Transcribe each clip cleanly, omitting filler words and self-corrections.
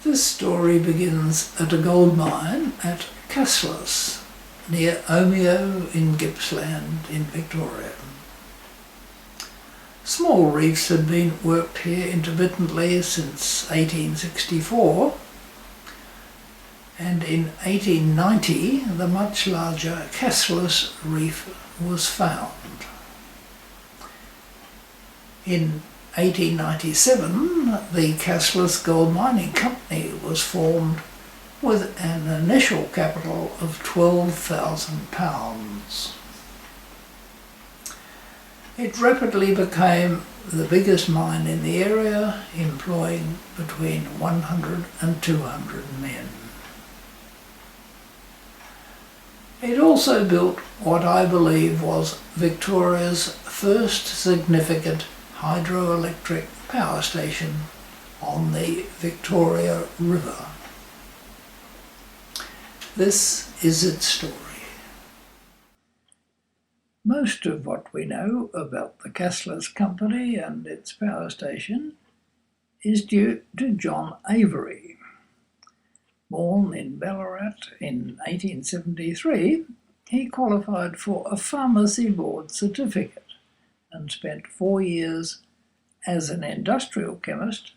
This story begins at a gold mine at Cassilis, near Omeo in Gippsland in Victoria. Small reefs had been worked here intermittently since 1864, and in 1890 the much larger Cassilis reef was found. In 1897 the Cassilis Gold Mining Company was formed with an initial capital of £12,000. It rapidly became the biggest mine in the area, employing between 100 and 200 men. It also built what I believe was Victoria's first significant hydroelectric power station on the Victoria River. This is its story. Most of what we know about the Cassilis Company and its power station is due to John Avery. Born in Ballarat in 1873, he qualified for a pharmacy board certificate and spent 4 years as an industrial chemist,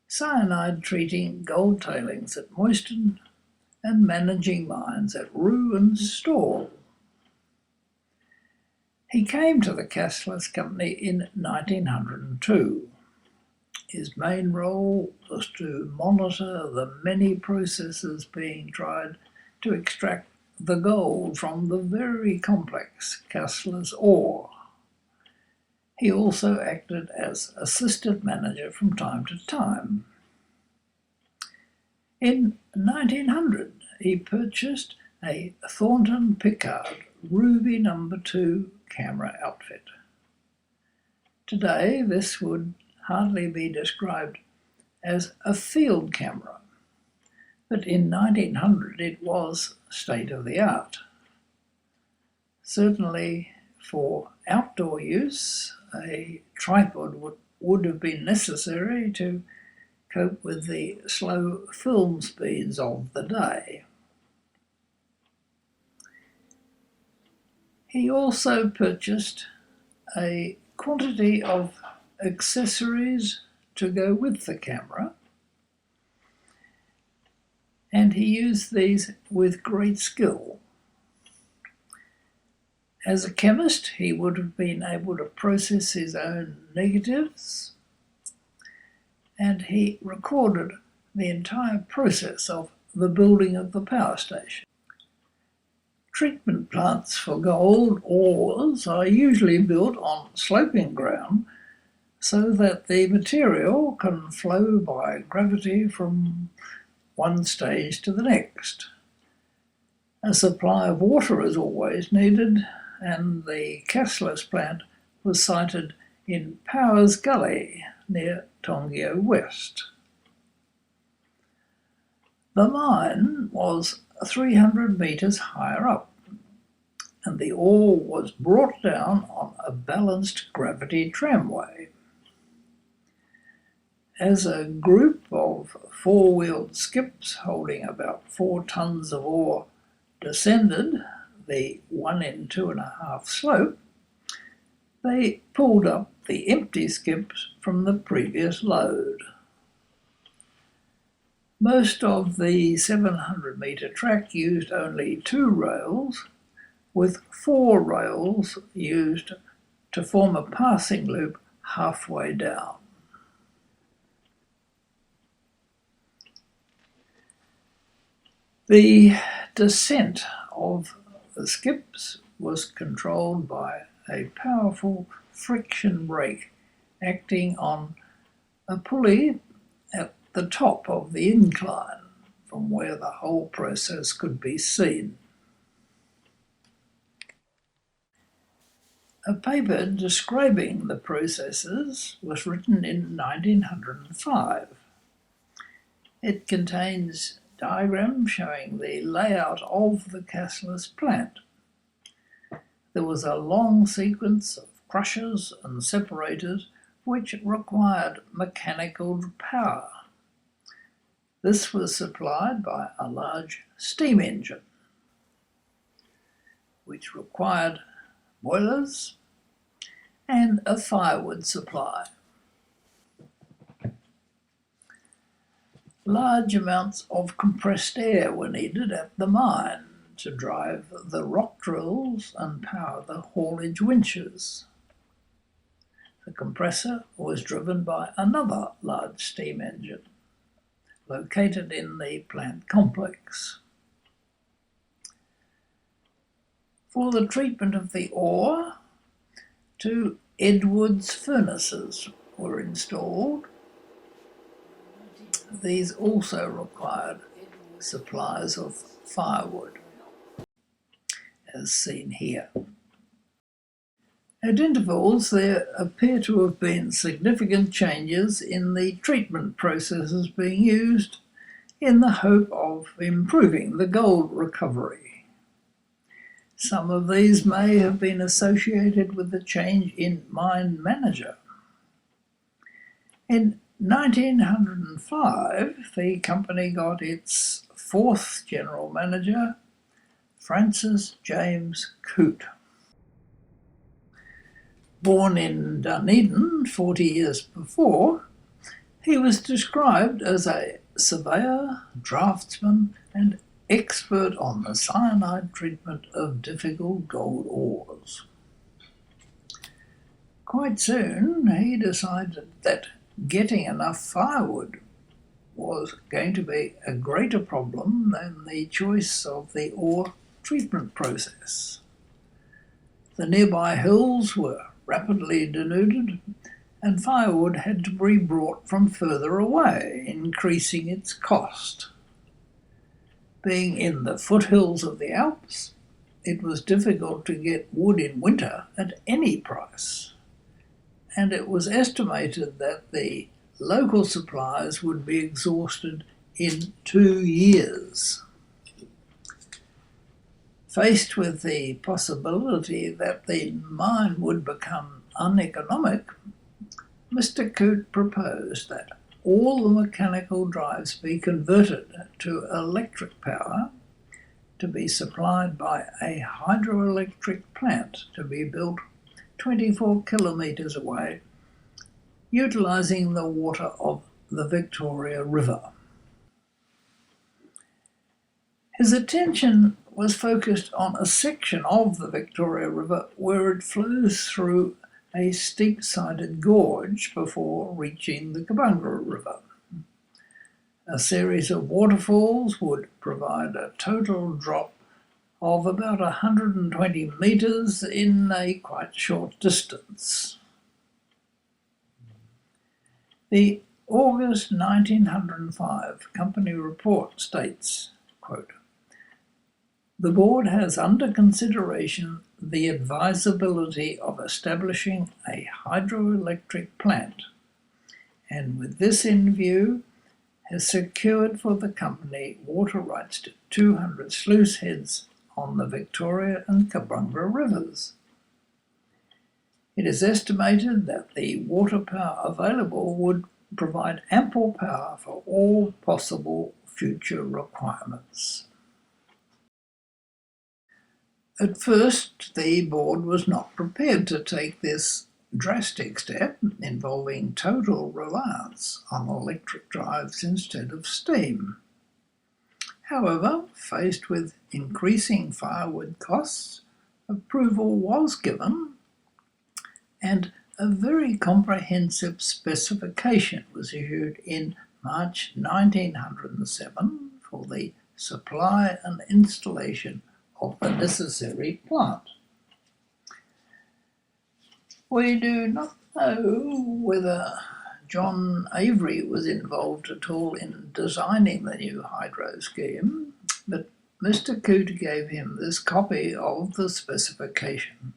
cyanide treating gold tailings at Moyston and managing mines at Rue and Stawell. He came to the Cassilis Company in 1902. His main role was to monitor the many processes being tried to extract the gold from the very complex Cassilis ore. He also acted as assistant manager from time to time. In 1900, he purchased a Thornton Pickard Ruby No. 2 camera outfit. Today, this would hardly be described as a field camera, but in 1900 it was state-of-the-art. Certainly for outdoor use, a tripod would have been necessary to cope with the slow film speeds of the day. He also purchased a quantity of accessories to go with the camera, and he used these with great skill. As a chemist, he would have been able to process his own negatives, and he recorded the entire process of the building of the power station. Treatment plants for gold ores are usually built on sloping ground so that the material can flow by gravity from one stage to the next. A supply of water is always needed, and the Cassilis plant was sited in Powers Gully near Tongio West. The mine was 300 metres higher up, and the ore was brought down on a balanced gravity tramway. As a group of four-wheeled skips holding about 4 tons of ore descended the 1 in 2.5 slope, they pulled up the empty skips from the previous load. Most of the 700-metre track used only 2 rails, with 4 rails used to form a passing loop halfway down. The descent of the skips was controlled by a powerful friction brake acting on a pulley at the top of the incline, from where the whole process could be seen. A paper describing the processes was written in 1905. It contains diagrams showing the layout of the Cassilis plant. There was a long sequence of crushers and separators which required mechanical power. This was supplied by a large steam engine, which required boilers and a firewood supply. Large amounts of compressed air were needed at the mine to drive the rock drills and power the haulage winches. The compressor was driven by another large steam engine located in the plant complex. For the treatment of the ore, 2 Edwards furnaces were installed. These also required supplies of firewood, as seen here. At intervals, there appear to have been significant changes in the treatment processes being used in the hope of improving the gold recovery. Some of these may have been associated with the change in mine manager. In 1905, the company got its 4th general manager, Francis James Coote. Born in Dunedin 40 years before, he was described as a surveyor, draftsman, and expert on the cyanide treatment of difficult gold ores. Quite soon, he decided that getting enough firewood was going to be a greater problem than the choice of the ore treatment process. The nearby hills were rapidly denuded, and firewood had to be brought from further away, increasing its cost. Being in the foothills of the Alps, it was difficult to get wood in winter at any price, and it was estimated that the local supplies would be exhausted in 2 years. Faced with the possibility that the mine would become uneconomic, Mr. Coote proposed that all the mechanical drives be converted to electric power to be supplied by a hydroelectric plant to be built 24 kilometres away, utilising the water of the Victoria River. His attention was focused on a section of the Victoria River where it flows through a steep-sided gorge before reaching the Kabungra River. A series of waterfalls would provide a total drop of about 120 metres in a quite short distance. The August 1905 company report states, quote, "The board has under consideration the advisability of establishing a hydroelectric plant, and with this in view has secured for the company water rights to 200 sluice heads on the Victoria and Kabungra rivers. It is estimated that the water power available would provide ample power for all possible future requirements." At first, the board was not prepared to take this drastic step involving total reliance on electric drives instead of steam. However, faced with increasing firewood costs, approval was given, and a very comprehensive specification was issued in March 1907 for the supply and installation of the necessary plant. We do not know whether John Avery was involved at all in designing the new hydro scheme, but Mr. Coote gave him this copy of the specification.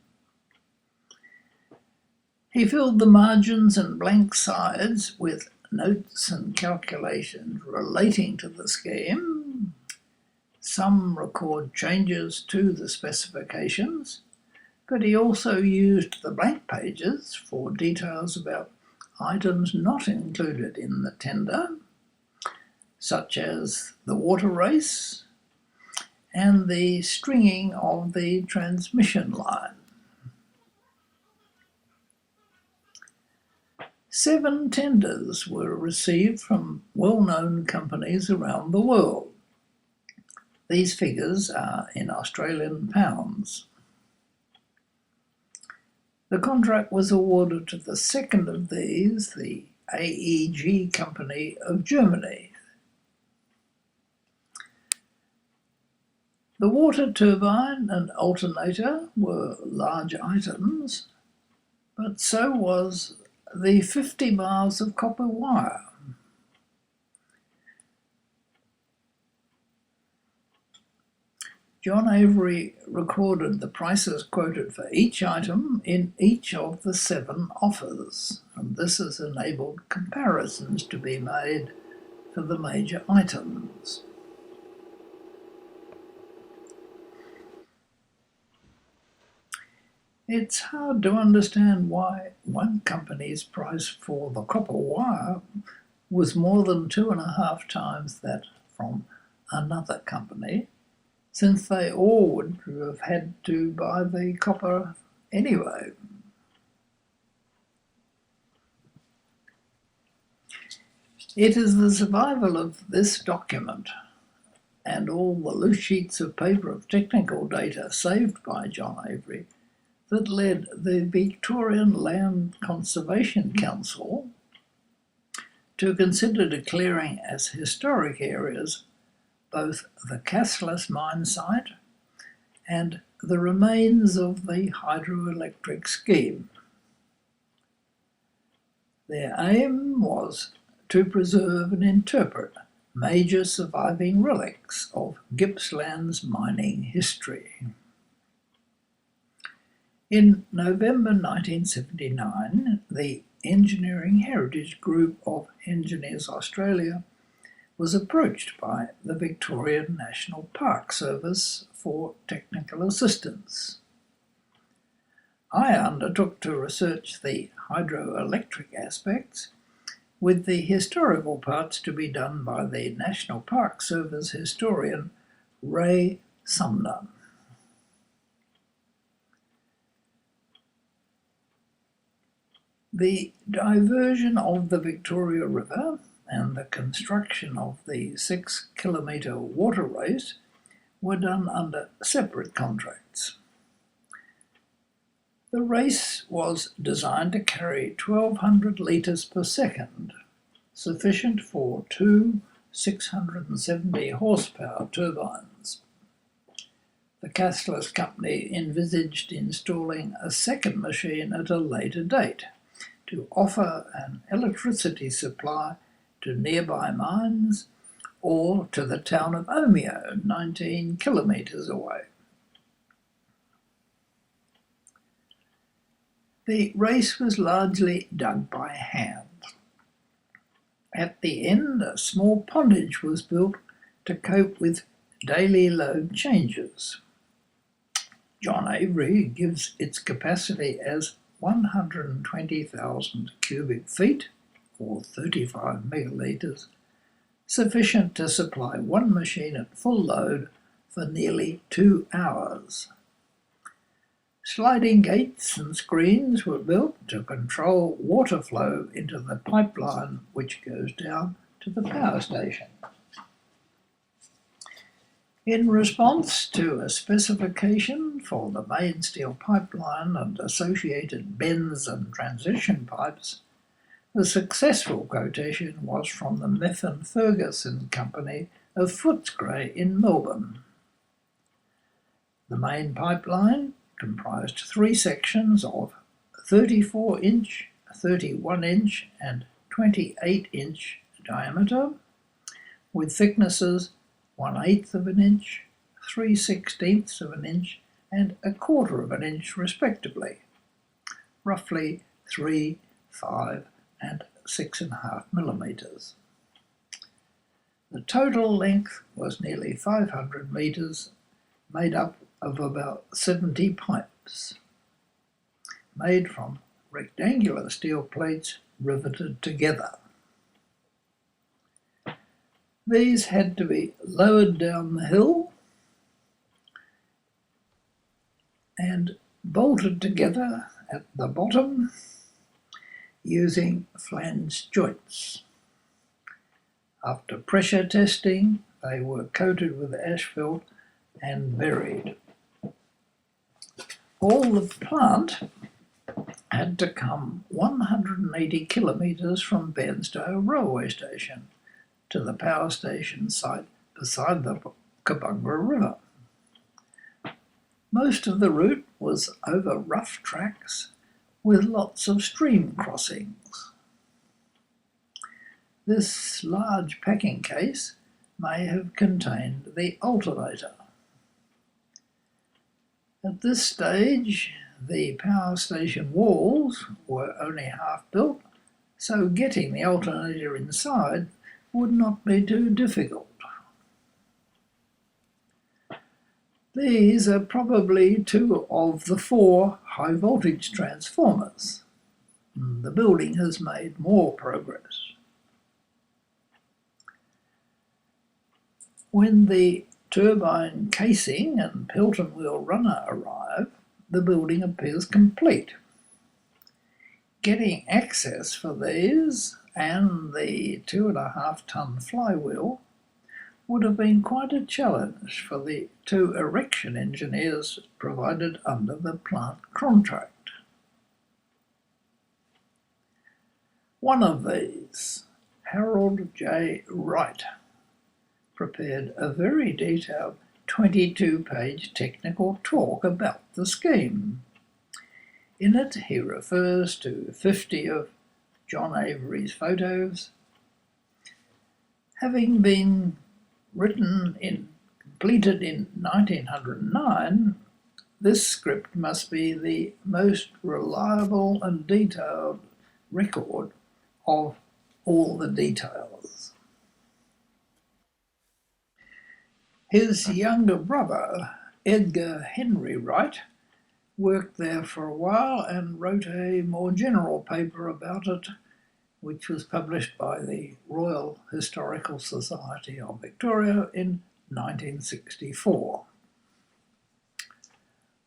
He filled the margins and blank sides with notes and calculations relating to the scheme. Some record changes to the specifications, but he also used the blank pages for details about items not included in the tender, such as the water race and the stringing of the transmission line. 7 tenders were received from well-known companies around the world. These figures are in Australian pounds. The contract was awarded to the second of these, the AEG Company of Germany. The water turbine and alternator were large items, but so was the 50 miles of copper wire. John Avery recorded the prices quoted for each item in each of the 7 offers, and this has enabled comparisons to be made for the major items. It's hard to understand why one company's price for the copper wire was more than 2.5 times that from another company, since they all would have had to buy the copper anyway. It is the survival of this document and all the loose sheets of paper of technical data saved by John Avery that led the Victorian Land Conservation Council to consider declaring as historic areas both the Cassilis mine site and the remains of the hydroelectric scheme. Their aim was to preserve and interpret major surviving relics of Gippsland's mining history. In November 1979, the Engineering Heritage Group of Engineers Australia was approached by the Victorian National Park Service for technical assistance. I undertook to research the hydroelectric aspects, with the historical parts to be done by the National Park Service historian Ray Sumner. The diversion of the Victoria River and the construction of the 6-kilometre water race were done under separate contracts. The race was designed to carry 1,200 litres per second, sufficient for 2 670 horsepower turbines. The Cassilis company envisaged installing a second machine at a later date to offer an electricity supply to nearby mines or to the town of Omeo, 19 kilometres away. The race was largely dug by hand. At the end, a small pondage was built to cope with daily load changes. John Avery gives its capacity as 120,000 cubic feet, or 35 megalitres, sufficient to supply one machine at full load for nearly 2 hours. Sliding gates and screens were built to control water flow into the pipeline which goes down to the power station. In response to a specification for the main steel pipeline and associated bends and transition pipes, the successful quotation was from the Methven Ferguson Company of Footscray in Melbourne. The main pipeline comprised 3 sections of 34-inch, 31-inch and 28-inch diameter, with thicknesses 1/8 of an inch, 3/16 of an inch and 1/4 of an inch respectively, roughly 3, 5 and 6.5 millimetres. The total length was nearly 500 metres, made up of about 70 pipes, made from rectangular steel plates riveted together. These had to be lowered down the hill and bolted together at the bottom using flange joints. After pressure testing, they were coated with asphalt and buried. All the plant had to come 180 kilometres from Bairnstow railway station to the power station site beside the Kabungra River. Most of the route was over rough tracks with lots of stream crossings. This large packing case may have contained the alternator. At this stage, the power station walls were only half built, so getting the alternator inside would not be too difficult. These are probably 2 of the 4 high voltage transformers. The building has made more progress. When the turbine casing and Pelton wheel runner arrive, the building appears complete. Getting access for these and the 2.5-ton flywheel would have been quite a challenge for the 2 erection engineers provided under the plant contract. One of these, Harold J. Wright, prepared a very detailed 22-page technical talk about the scheme. In it, he refers to 50 of John Avery's photos. Having been completed in 1909, this script must be the most reliable and detailed record of all the details. His younger brother, Edgar Henry Wright, worked there for a while and wrote a more general paper about it, which was published by the Royal Historical Society of Victoria in 1964.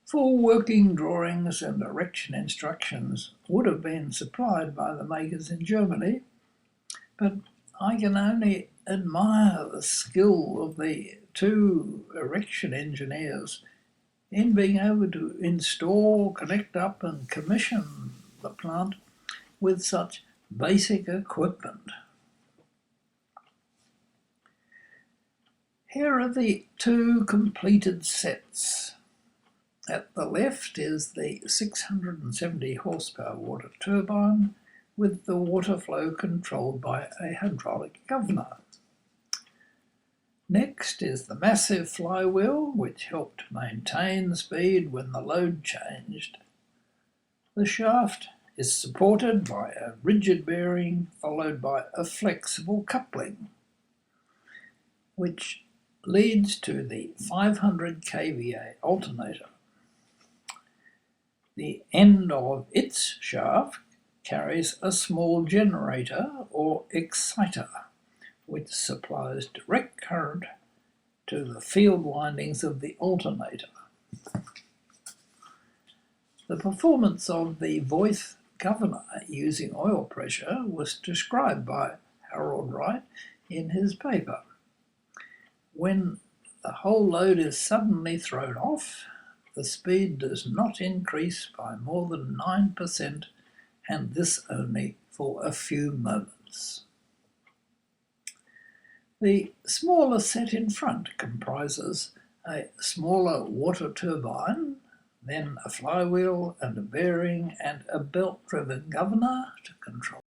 Full working drawings and erection instructions would have been supplied by the makers in Germany, but I can only admire the skill of the 2 erection engineers in being able to install, connect up and commission the plant with such basic equipment. Here are the 2 completed sets. At the left is the 670 horsepower water turbine with the water flow controlled by a hydraulic governor. Next is the massive flywheel, which helped maintain speed when the load changed. The shaft is supported by a rigid bearing followed by a flexible coupling, which leads to the 500 kVA alternator. The end of its shaft carries a small generator or exciter, which supplies direct current to the field windings of the alternator. The performance of the Voith governor using oil pressure was described by Harold Wright in his paper. When the whole load is suddenly thrown off, the speed does not increase by more than 9%, and this only for a few moments. The smaller set in front comprises a smaller water turbine, then a flywheel and a bearing and a belt-driven governor to control